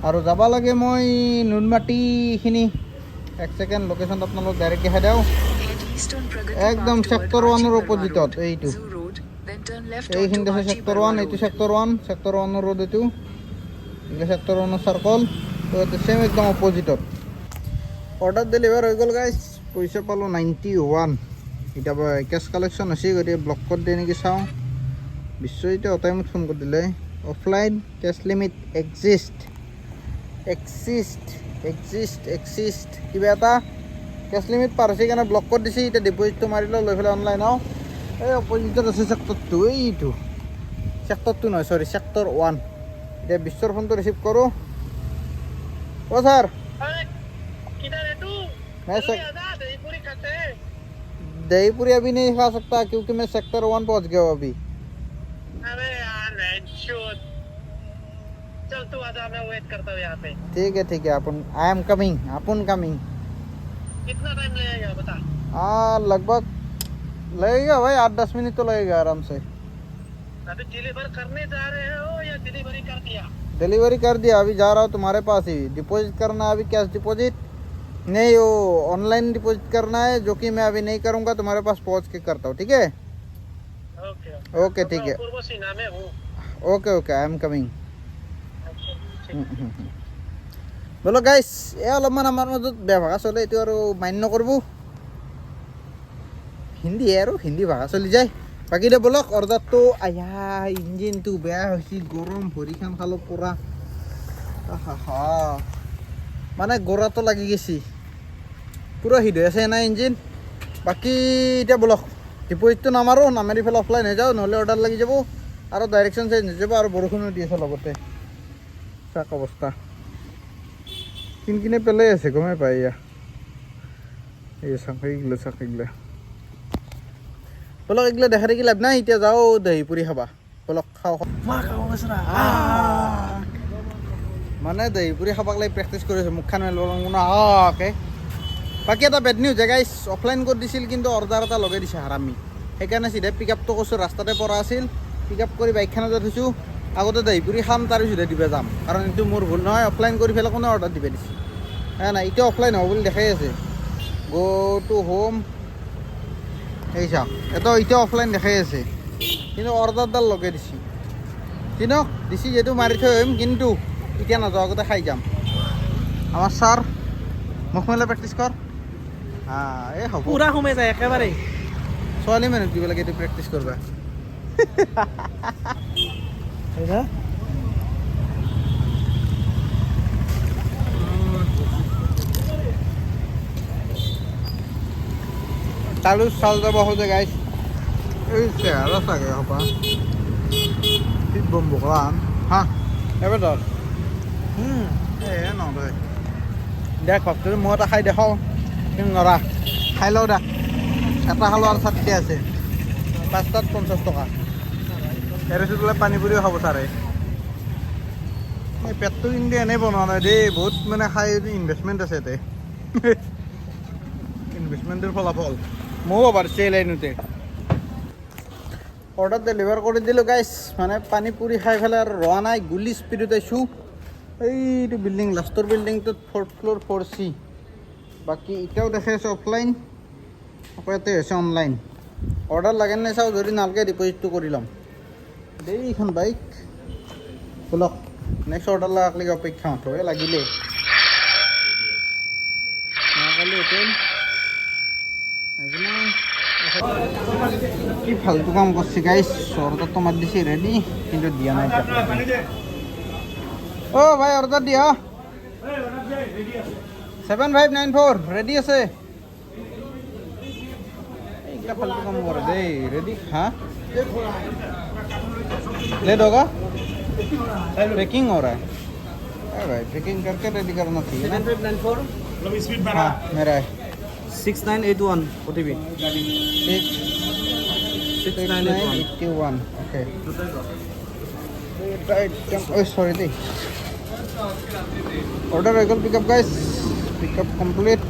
আৰু যাব লাগে মই নুনমাটিখিনি এক ছেকেণ্ড লোকেশ্যনটো আপোনালোক ডাইৰেক্ট দেখাই দিওঁ একদম ছেক্টৰ 1ৰ অপজিটত এইটো এইখিনিত আছে ছেক্টৰ 1 এইটো ছেক্টৰ 1ৰ ৰোড এইটো এইটো ছেক্টৰ 1ৰ চাৰ্কল তো এইটো ছেম একদম অপজিটত অৰ্ডাৰ ডেলিভাৰ হৈ গ'ল গাইজ পইচা পালোঁ 91 এতিয়া কেছ কালেকশ্যন হৈছে গতিকে ব্লক কৰি দিয়ে নেকি চাওঁ বিশ্বজিতে অটাই মোক ফোন কৰি দিলে অফলাইন কেছ লিমিট এক্সিষ্ট কিবা এটা কেছ লিমিট পাৰ হৈছে কাৰণে ব্লক কৰি দিছে এতিয়া ডিপজিটটো মাৰিলোঁ লৈ পেলাই অনলাইন আহোঁ এই অপজিটত আছে ছেক্টৰটো এইটো ছেক্টৰটো নহয় চৰি ছেক্টৰ 1 এতিয়া বিশ্বৰ ফোনটো ৰিচিভ কৰোঁ অ' ছাৰ किधर है तू मैं जल्दी आ जा दहीपुरी खाते हैं दहीपुरी अभी नहीं खा सकता क्योंकि मैं सेक्टर 1 पहुंच गया हूँ अभी अबे यार शूट चल तू आजा मैं वेट करता हूँ यहाँ पे ठीक है अपन आई एम कमिंग कितना टाइम लगेगा बता लगभग लगेगा भाई 8-10 मिनट तो लगेगा आराम से अभी डिलीवर करने जा रहे हो या डिलीवरी कर दिया डिलीवरी कर दिया अभी जा रहा हूँ तुम्हारे पास ही डिपॉजिट करना है अभी कैश डिपॉजिट नहीं वो ऑनलाइन डिपॉजिट करना है जो कि मैं अभी नहीं करूँगा तुम्हारे पास पहुँच के करता हूँ ठीक है ओके ठीक है पूर्व सीना में हूँ ओके आई एम कमिंग बोलो गाइस এই অলপমান আমাৰ মাজত বেয়া ভাষা চলে এইটো আৰু মান্য নকৰিব হিন্দী ভাষা চলি যায় বাকী দে বলক অৰ্ডাৰটো আয়া ইঞ্জিনটো বেয়া হৈছে গৰম ভৰিখন খালোঁ পুৰা মানে গৰাটো লাগি গৈছে পুৰা হিট হৈ আছে না ইঞ্জিন বাকী এতিয়া বলক ডিপজিটটো নামাৰোঁ নামাৰি পেলাই অফলাইন হৈ যাওঁ নহ'লে অৰ্ডাৰ লাগি যাব আৰু ডাইৰেকশ্যন চেঞ্জ হৈ যাব আৰু বৰষুণো দি আছে লগতে চাক অৱস্থা কিনকিনে পেলাই আছে গমে পাই এয়া এই চাকৰিগিলা বলক এইগিলা দেখা দেখি লাভ নাই এতিয়া যাওঁ দহিপুৰি খাবা বলক খাওঁ মানে দহিপুৰি খাবাক লাগি প্ৰেক্টিচ কৰি আছোঁ মুখখন মেলিব আকে বাকী এটা বেড নিউজ গাইছ অফলাইন কৰি দিছিল কিন্তু অৰ্ডাৰ এটা লগাই দিছে হাৰামি সেইকাৰণে চিধা পিক আপটো কৈছোঁ ৰাস্তাতে পৰা আছিল পিক আপ কৰি বাইকখনতে থৈছোঁ আগতে দহিপুৰি খাম তাৰ পিছতে দিব যাম কাৰণ এইটো মোৰ ভুল নহয় অফলাইন কৰি পেলাই কোনে অৰ্ডাৰ দিব দিছে নাই এতিয়া অফলাইন হ'ব বুলি দেখাই আছে গো টু হোম এই চাওক এতিয়া অফলাইন দেখাই আছে কিন্তু অৰ্ডাৰডাল লগাই দিছে কিনক দিছি যিহেতু মাৰি থৈ আহিম কিন্তু এতিয়া নাযাওঁ আগতে খাই যাম আমাৰ ছাৰ মুখ মেলা প্ৰেক্টিচ কৰ এই হ'ব पूरा घूमे जाए एकेबारे ছোৱালী মানুহ দিব লাগে এইটো প্ৰেক্টিচ কৰবা চালু চাল যাব খোজে গাইছ এই চেহাৰা চাগে হবা ঠিক বম বকলাম হা এবাৰ ধৰ নদয় দেখ ভাবটো মই এটা খাই দেখাওঁ কিন্তু নৰা খাই লওঁ দে এটা খালোঁ আৰু 60 আছে 5টাত 50 টকা এৰেচি বোলে পানী পুৰিও খাব ছাৰে এই পেটটো কিন্তু এনেই বনোৱা নাই দেই বহুত মানে খাই ইনভেষ্টমেণ্ট আছে ইয়াতে ইনভেষ্টমেণ্টৰ ফলাফল ময়ো পাৰিছে এই লাইনতে অৰ্ডাৰ ডেলিভাৰ কৰি দিলোঁ গাইছ মানে পানী পুৰি খাই পেলাই আৰু ৰোৱা নাই গুলি স্পীডত আছোঁ এইটো বিল্ডিং লাষ্টৰ বিল্ডিংটোত 4th ফ্ল'ৰ 4C বাকী এতিয়াও দেখাই আছে অফলাইন আকৌ ইয়াতে হৈছে অনলাইন অৰ্ডাৰ লাগে নাই চাওঁ যদি নালাগে ডিপজিটটো কৰি ল'ম দেই এইখন বাইক বলক নেক্সট অৰ্ডাৰ লগাক অপেক্ষা মাথো লাগিলে কি ফালতু কাম করছি গাইস অর্ডার তো মার দিছি রেডি কিন্তু দিয়া নাই ও ভাই অর্ডার দিয়া 7594 রেডি আছে এইটা ফালতু কাম করে দে রেডি हाँ लेट होगा पैकिंग हो रहा है भाई पैकिंग करके रेडी करना चाहिए 7594 हाँ मेरा है 6981 OTP 6981 okay oh sorry deh order regal pick up guys pick up complete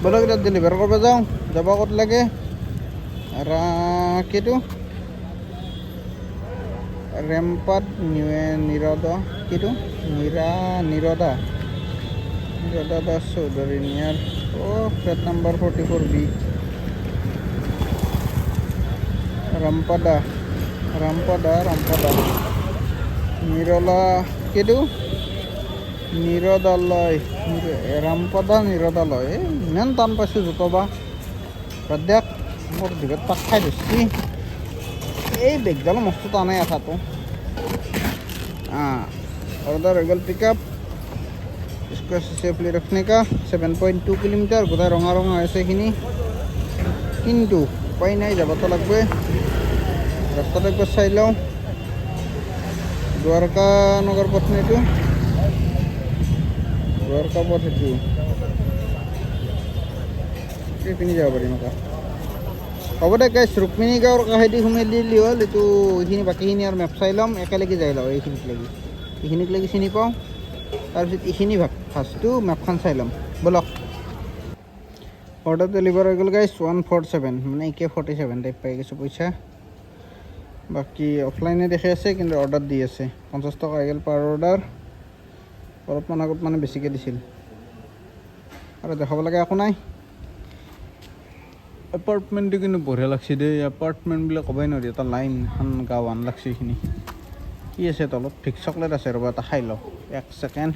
boleh kita deliver korba jaung jaba kot lagi ara kitu Rempat Niroda kitu Niroda Jadada Chowdhury near flat number 44B. Rampada. Nirola Kedu. Nirodaloi. Rampada Nirodaloi. Iman tan paইছো জুতো বা দেখ মোৰ দিগত পাক খাই ধৰছি এই বেগডাল মস্ত টানাই আছাতো order हो गल पिकअप इसको सेफली रखने का 7.2 किलोमीटर गोटाई रঙা रঙা আছে এইখিনি কিন্তু উপায় নাই যাবতো লাগবে রাস্তাটা একবার চাই লওঁ দ্বারকা নগর পথ নেটো দ্বারকা পথ এটো এইপিনে যাব পাৰিম আকৌ হ'ব দে গাইছ ৰুক্মিণী গাঁৱৰ কাষেদি সোমাই দিলি হ'ল এইটো এইখিনি বাকীখিনি আৰু মেপ চাই ল'ম একেলগে যাই লওঁ এইখিনিক লাগি চিনি পাওঁ তাৰপিছত এইখিনি ফাৰ্ষ্টটো মেপখন চাই ল'ম বলক অৰ্ডাৰ ডেলিভাৰ হৈ গ'ল গাইছ 147 মানে AK47 টাইপ পাই গৈছোঁ পইচা বাকী অফলাইনে দেখি আছে কিন্তু অৰ্ডাৰ দি আছে 50 টকা হৈ গ'ল পাৰ অৰ্ডাৰ অলপমান আগত মানে বেছিকৈ দিছিল আৰু দেখাব লাগে একো নাই এপাৰ্টমেণ্টটো কিন্তু বঢ়িয়া লাগছে দেই এপাৰ্টমেণ্ট বুলি ক'বই নোৱাৰি এটা লাইন এখন গাঁও আন লাগছে এইখিনি কি আছে তলত ফিক্স চকলেট আছে ৰ'বা এটা খাই লওঁ 1 ছেকেণ্ড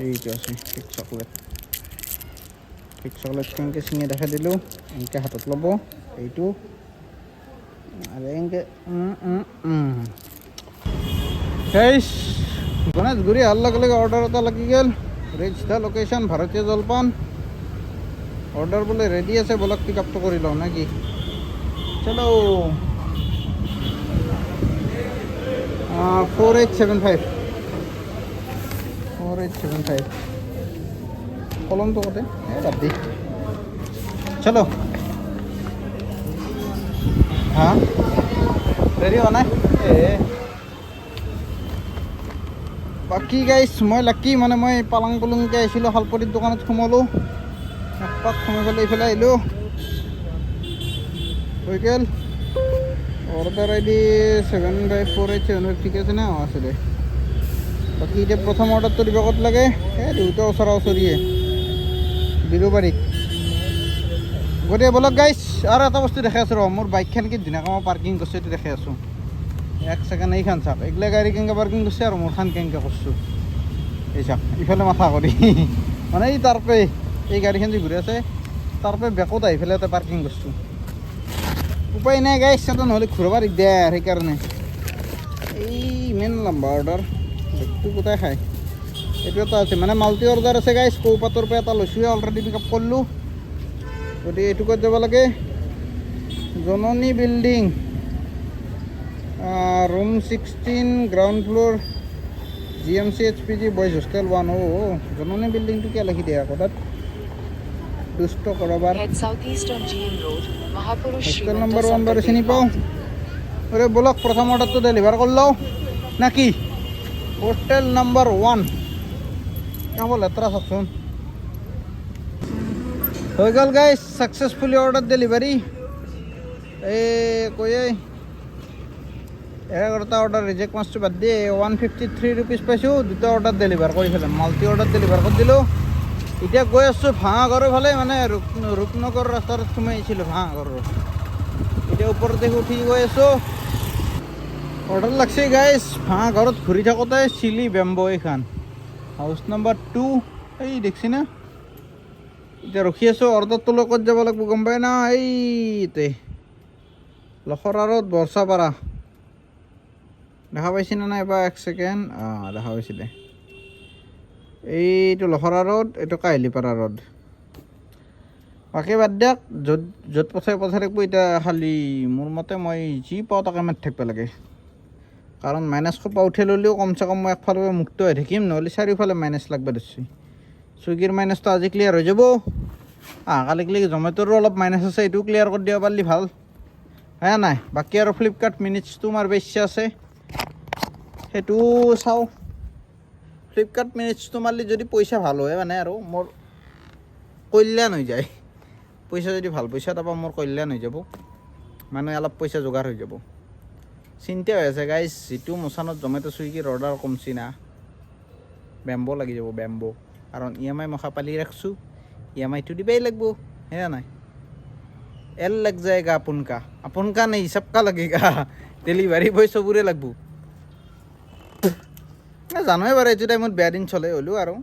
এইটো আছে ফিক্স চকলেট কেনেকৈ চিঙি দেখাই দিলোঁ এনেকৈ হাতত ল'ব এইটো আৰু এনেকৈ গণেশগুৰি অহাৰ লগে লগে অৰ্ডাৰ এটা লাগি গ'ল ৰিচ দ্য লোকেশ্যন ভাৰতীয় জলপান অৰ্ডাৰ বোলে ৰেডি আছে বলক পিক আপটো কৰি লওঁ নে কি চলো 4875 কলমটো কতে বাদ দি চলো হা ৰেডি হোৱা নাই বাকী গাইছ মই লাকি মানে মই পালাং পলংকৈ আহিছিলোঁ শালপতিৰ দোকানত সোমালোঁ একপাক সোমাই পেলাই এইফালে আহিলোঁ হৈ গ'ল অৰ্ডাৰ আই ডি 75487 ঠিক আছে না আছে দে বাকী এতিয়া প্ৰথম অৰ্ডাৰটো দিব ক'ত লাগে এই দুটা ওচৰিয়ে বিৰুবাৰীত গতিকে বলক গাইছ আৰু এটা বস্তু দেখাই আছোঁ ৰ মোৰ বাইকখন কি ধুনীয়াকৈ মই পাৰ্কিং কৰিছোঁ এইটো দেখাই আছোঁ 1 ছেকেণ্ড এইখন চাওক এইগিলা গাড়ী কেনেকৈ পাৰ্কিং কৰিছে আৰু মোৰখন কেনেকৈ কৰিছোঁ এই চাওক ইফালে মাথা কৰি মানে এই তাৰপে এই গাড়ীখন যে ঘূৰি আছে তাৰপে বেকত আহি পেলাই এটা পাৰ্কিং কৰিছোঁ উপায় নাই গাইছ এটা নহ'লে ঘূৰাব দিগদাৰ সেইকাৰণে এই ইমান লম্বা অৰ্ডাৰ বেগটো গোটাই খায় এইটো এটা আছে মানে মাল্টি অৰ্ডাৰ আছে গাইছ কৌপাতৰ পৰা এটা লৈছোঁৱে অলৰেডি পিক আপ কৰিলোঁ গতিকে এইটো ক'ত যাব লাগে জননী building room 16 ground floor GMC HPG boys hostel 1 জননী বিল্ডিংটো কিয় লিখি দিয়ে আকৌ তাত দুষ্ট কৰাবাৰ হোষ্টেল নম্বৰ 1 বাৰু চিনি পাওঁ অৰে বলক প্ৰথম অৰ্ডাৰটো ডেলিভাৰ কৰি লওঁ না কি হোটেল নম্বৰ 1 কেৱল লেতেৰা চাওকচোন হৈ গ'ল গাইছ ছাকচেছফুলি অৰ্ডাৰ ডেলিভাৰী কৈয়ে 11টা অৰ্ডাৰ ৰিজেক্ট মাছটো বাদ দিয়ে 153 ৰুপিজ পাইছোঁ দুটা অৰ্ডাৰ ডেলিভাৰ কৰি পেলাই মাল্টি অৰ্ডাৰ ডেলিভাৰ কৰি দিলোঁ এতিয়া গৈ আছোঁ ভাঙাঘৰৰ ফালে মানে ৰূপনগৰ ৰাস্তাত সোমাই আহিছিলোঁ ভাঙাঘৰৰ এতিয়া ওপৰতে উঠি গৈ আছোঁ অৰ্ডাৰ লাগছে গাইছ ভাঙাঘৰত ঘূৰি থাকোঁতে চিলি বেম্বো এইখন হাউচ নম্বৰ 2 এই দেখছি না এতিয়া ৰখি আছোঁ অৰ্ডাৰটো লৈ ক'ত যাব লাগিব গম পাই না এইতে লখৰা ৰোড বৰ্ষাপাৰা দেখা পাইছেনে নাই এবাৰ 1 ছেকেণ্ড দেখা পাইছিলে এইটো লখৰা ৰোড এইটো কাহিলীপাৰা ৰোড বাকী বাদ দিয়ক য'ত পঠাই থাকিব এতিয়া খালি মোৰ মতে মই যি পাওঁ তাকে মাৰি থাকিব লাগে কাৰণ মাইনাছ সোপা উঠাই ল'লেও কমচে কম মই একফালৰ পৰা মুক্ত হৈ থাকিম নহ'লে চাৰিওফালে মাইনাছ লাগব ধৰিছে চুইগিৰ মাইনাছটো আজি ক্লিয়াৰ হৈ যাব কালিলৈকে জমেট'ৰো অলপ মাইনাছ আছে এইটোও ক্লিয়াৰ কৰি দিব পাৰিলে ভাল হে নাই বাকী আৰু ফ্লিপকাৰ্ট মিনিটছটো মাৰিব ইচ্ছা আছে সেইটো চাওঁ ফ্লিপকাৰ্ট মিনিটছটো মাৰিলে যদি পইচা ভাল হয় মানে আৰু মোৰ কল্যাণ হৈ যায় পইচা যদি ভাল পইচা তাৰপৰা মোৰ কল্যাণ হৈ যাব মানে অলপ পইচা যোগাৰ হৈ যাব চিন্তা হৈ আছে গাইজ যিটো মোচানত জমেট' চুইগিৰ অৰ্ডাৰ কমছি না বেম্বো লাগি যাব বেম্বো কাৰণ EMI মখা পালি ৰাখছোঁ, EMIটো দিবই লাগব, সেয়া নাই। এল লাগ যায়গা আপোনকা নেই সবকা লাগেগা, ডেলিভাৰী বয় চবৰে লাগব। জানোৱে বাৰু এইটো টাইমত বেয়া দিন চলে, হ'লেও আৰু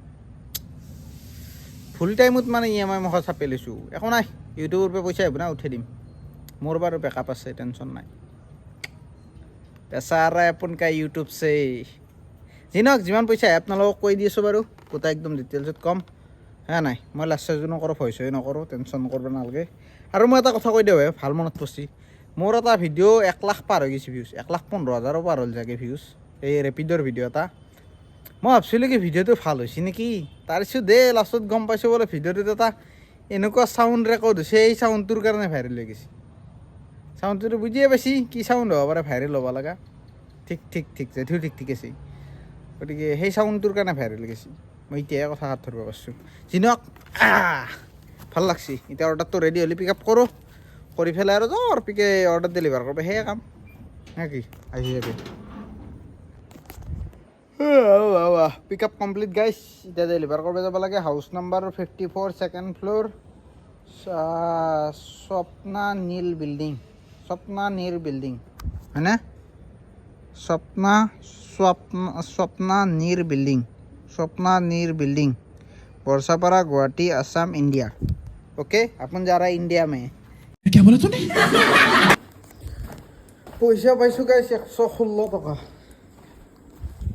ফুল টাইমত মানে EMI মখা চাপি লৈছোঁ। একো নাই, ইউটিউবৰ পৰা পইচা আহিব না, উঠাই দিম। মোৰ বাৰু বেকআপ আছে, টেনশ্যন নাই। পেচা আৰা আপোনকা ইউটিউব চে যি নহওক, যিমান পইচা আহে আপোনালোকক কৈ দি আছোঁ বাৰু, গোটাই একদম ডিটেইলছত ক'ম। হা নাই, মই লাষ্ট চাৰ্জো নকৰোঁ, ভইচ নকৰোঁ, টেনশ্যন কৰিব নালাগে। আৰু মই এটা কথা কৈ দিওঁ, ভাল মনত পৰিছে, মোৰ এটা ভিডিঅ' 1 লাখ পাৰ হৈ গৈছে ভিউজ, 1,15,000 পাৰ হ'ল চাগে ভিউজ, এই ৰেপিডৰ ভিডিঅ' এটা। মই ভাবছিলোঁ কি ভিডিঅ'টো ভাল হৈছে নেকি, তাৰপিছত লাষ্টত গম পাইছোঁ বোলে ভিডিঅ'টোত এটা এনেকুৱা চাউণ্ড ৰেকৰ্ড হৈছে, এই চাউণ্ডটোৰ কাৰণে ভাইৰেল হৈ গৈছে। চাউণ্ডটো বুজিয়ে পাইছি কি চাউণ্ড হ'ব পাৰে ভাইৰেল হ'ব লগা। ঠিক যদিও ঠিক আছে, গতিকে সেই চাউণ্ডটোৰ কাৰণে ভাইৰেল গৈছে। মই এতিয়াহে কথা হাত ধৰিব পাৰিছোঁ। যি নহওক, ভাল লাগছি। এতিয়া অৰ্ডাৰটো ৰেডি হ'লে পিক আপ কৰোঁ, কৰি পেলাই আৰু যাওঁ আৰু অৰ্ডাৰ ডেলিভাৰ কৰিব, সেয়ে কাম নে কি? আহি যাবি। পিক আপ কমপ্লিট গাইছ। এতিয়া ডেলিভাৰ কৰিব যাব লাগে। House number 54, 2nd floor, Swapna Neel building হয়নে? Swapna Neer building, Barsapara, Guwahati, Assam, India. Okay, अपन जा रहा है इंडिया में। क्या बोला तूने? পইচা পাইছোঁ গাইছ 116 টকা।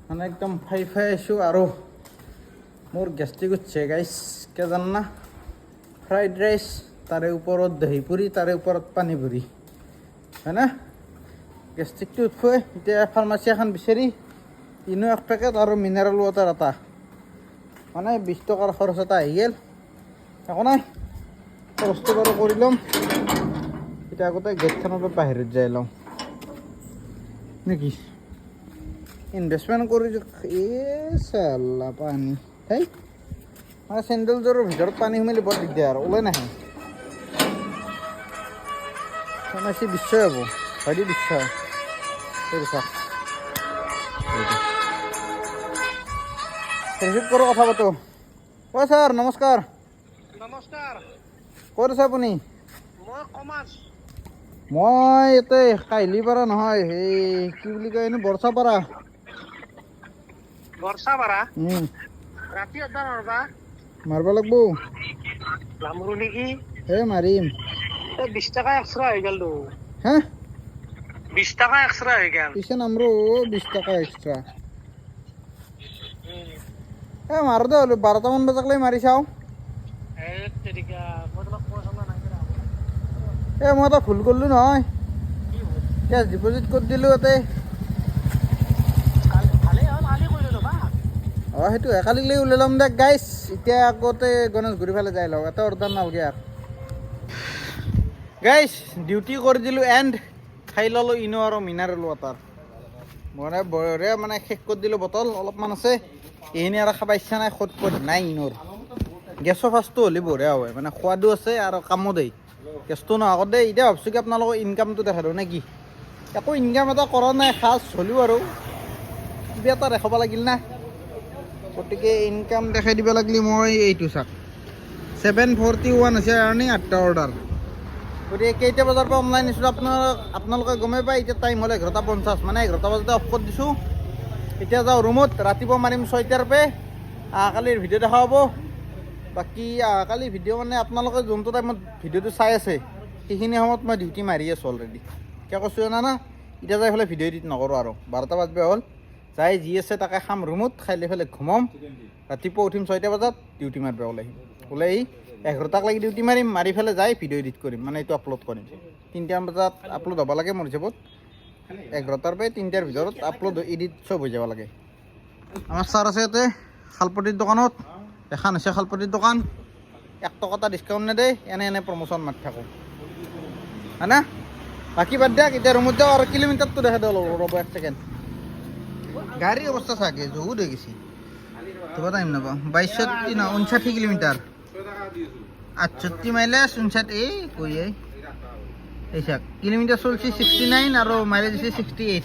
মানে একদম ফাই আছোঁ। আৰু মোৰ গেষ্টিক উঠছে গাইছ, কিয় জান না? ফ্ৰাইড ৰাইচ, তাৰে ওপৰত দহি পুৰি, তাৰে ওপৰত পানী পুৰি, হয় না? গেষ্টিকটো উঠবই। এতিয়া ফাৰ্মাচী এখন বিচাৰি ইনো 1 পেকেট আৰু মিনাৰেল ৱাটাৰ এটা, মানে 20 টকাৰ খৰচ এটা আহি গ'ল। একো নাই, খৰচটো বাৰু কৰি ল'ম। এতিয়া আগতে গেটখনৰ পৰা বাহিৰত যাই লওঁ নেকি? ইনভেষ্টমেণ্ট কৰি চালা পানী, হেই মানে চেণ্ডেলযোৰৰ ভিতৰত পানী সোমালে বৰ দিগদাৰ, ওলাই নাহে। ফাৰ্মাচী বিশ্বই হ'ব, হয়দি বিশ্বই ৰিচিভ কৰোঁ, কথা পাতোঁ। অ' ছাৰ নমস্কাৰ। নমস্কাৰ। ক'ত আছে আপুনি? মই কমাৰ্চ। মই ইয়াতে কাহিলীপাৰা নহয়, এই কি বুলি কয় এনে বৰছাপাৰা। বৰছাপাৰা? ৰাতি আড্ডা মাৰবা? মাৰব লাগব। নামৰো নেকি? মাৰিম। 20 টকা এক্সট্ৰা হৈ গ'ল তো। হা? 20 টকা এক্সট্ৰা হৈ গ'ল। পিছে নামৰো 20 টকা এক্সট্ৰা। মাৰো দে হ'লো, 12টামান বজাকলৈ মাৰি চাওঁ। মই এটা ভুল কৰিলোঁ নহয়, কেছ ডিপজিট কৰি দিলোঁ ইয়াতে। সেইটো কালিলৈ ওলাই ল'ম দে গাইছ। এতিয়া আগতে গণেশগুৰি ফালে যাই লওঁ, এটা অৰ্ডাৰ নালগে আৰু গাইছ। ডিউটি কৰি দিলোঁ এণ্ড খাই ল'লোঁ ইনো আৰু মিনাৰেল ৱাটাৰ। মই বৰে মানে শেষ কৰি দিলোঁ, বটল অলপমান আছে, এইখিনি আৰু খাব ইচ্ছা নাই, ক'ত নাই ইনোৰ। গেছৰ ফাষ্টটো হ'লে বঢ়িয়া হয়, মানে সোৱাদো আছে আৰু কামো দেই। গেছটো নহওক দেই। এতিয়া ভাবছোঁ কি আপোনালোকৰ ইনকামটো দেখা দিওঁ নে কি? একো ইনকাম এটা কৰা নাই খাচ, হ'লেও আৰু কিবা এটা দেখাব লাগিল না, গতিকে ইনকাম দেখাই দিব লাগিলে মই এইটো চাওক 741 হৈছে আৰ্নিং, 8টা অৰ্ডাৰ। গতিকে কেইটা বজাৰ পৰা অনলাইন দিছিলোঁ আপোনালোকে গমেই পায়। এতিয়া টাইম হ'ল 11:50, মানে 11টা বজাতে অফ কৰি দিছোঁ। এতিয়া যাওঁ ৰুমত, ৰাতিপুৱা মাৰিম 6টাৰ পৰা। কালিৰ ভিডিঅ' দেখা হ'ব। বাকী কালি ভিডিঅ' মানে আপোনালোকে যোনটো টাইমত ভিডিঅ'টো চাই আছে সেইখিনি সময়ত মই ডিউটি মাৰি আছোঁ অলৰেডি। কিয় কৈছোঁ জানা? এতিয়া যাই পেলাই ভিডিঅ' এডিট নকৰোঁ আৰু 12টা বাজিব হ'ল। যাই যি আছে তাকে খাম ৰুমত, খাই লৈ পেলাই ঘুমাম। ৰাতিপুৱা উঠিম 6টা বজাত, ডিউটি মাৰিব ওলাই 11টাক লাগি ডিউটি মাৰিম, মাৰি পেলাই যাই ভিডিঅ' এডিট কৰিম, মানে এইটো আপলোড কৰিম। 3টামান বজাত আপলোড হ'ব লাগে মোৰ হিচাপত। 11টাৰ পৰা 3টাৰ ভিতৰত আপলোড এডিট চব হৈ যাব লাগে। আমাৰ ছাৰ আছে ইয়াতে শালপটিৰ দোকানত, এখন হৈছে শালপটিৰ দোকান। 1 টকা এটা ডিছকাউণ্ট নেদেই, এনে প্ৰমোশ্যন মাৰি থাকোঁ, হয় না? বাকী বাদ দিয়ক, এতিয়া ৰুমত যাওঁ। আৰু কিলোমিটাৰটো দেখাই দিওঁ, ৰ'ব 1 ছেকেণ্ড। গাড়ীৰ অৱস্থা চাগে জহুত হৈ গৈছে, থ'ব টাইম নাপাওঁ। 59 কিলোমিটাৰ, 68 মাইলেজ, 59 কৈ এই চাওক কিলোমিটাৰ চলছে 69 আৰু মাইলেজ দিছে 68।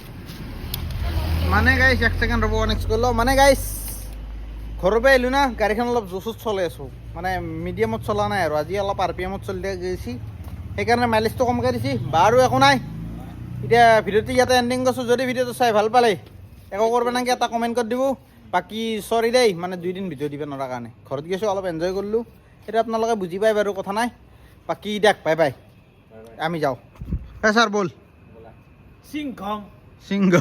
মানে গাইছ 1 ছেকেণ্ড ৰ'ব, নেক্সট কৰি লওঁ। মানে গাইছ ঘৰৰ পৰা আহিলোঁ না গাড়ীখন অলপ জোচত চলাই আছোঁ মানে মিডিয়ামত চলা নাই আৰু আজি অলপ RPM চলি গৈছি সেইকাৰণে মাইলেজটো কমকৈ দিছি বাৰু একো নাই এতিয়া ভিডিঅ'টো ইয়াতে এণ্ডিং কৰিছোঁ যদি ভিডিঅ'টো চাই ভাল পালে একো কৰিব নালাগে এটা কমেণ্ট কৰি দিব বাকী চৰি দেই মানে 2 দিন ভিডিঅ' দিব নোৱাৰা কাৰণে ঘৰত গৈছোঁ অলপ এনজয় কৰিলোঁ সেইটো আপোনালোকে বুজি পায় বাৰু কথা নাই বাকী দিয়ক বাই বাই আমি যাওঁ ছাৰ বল সিংঘম সিংহ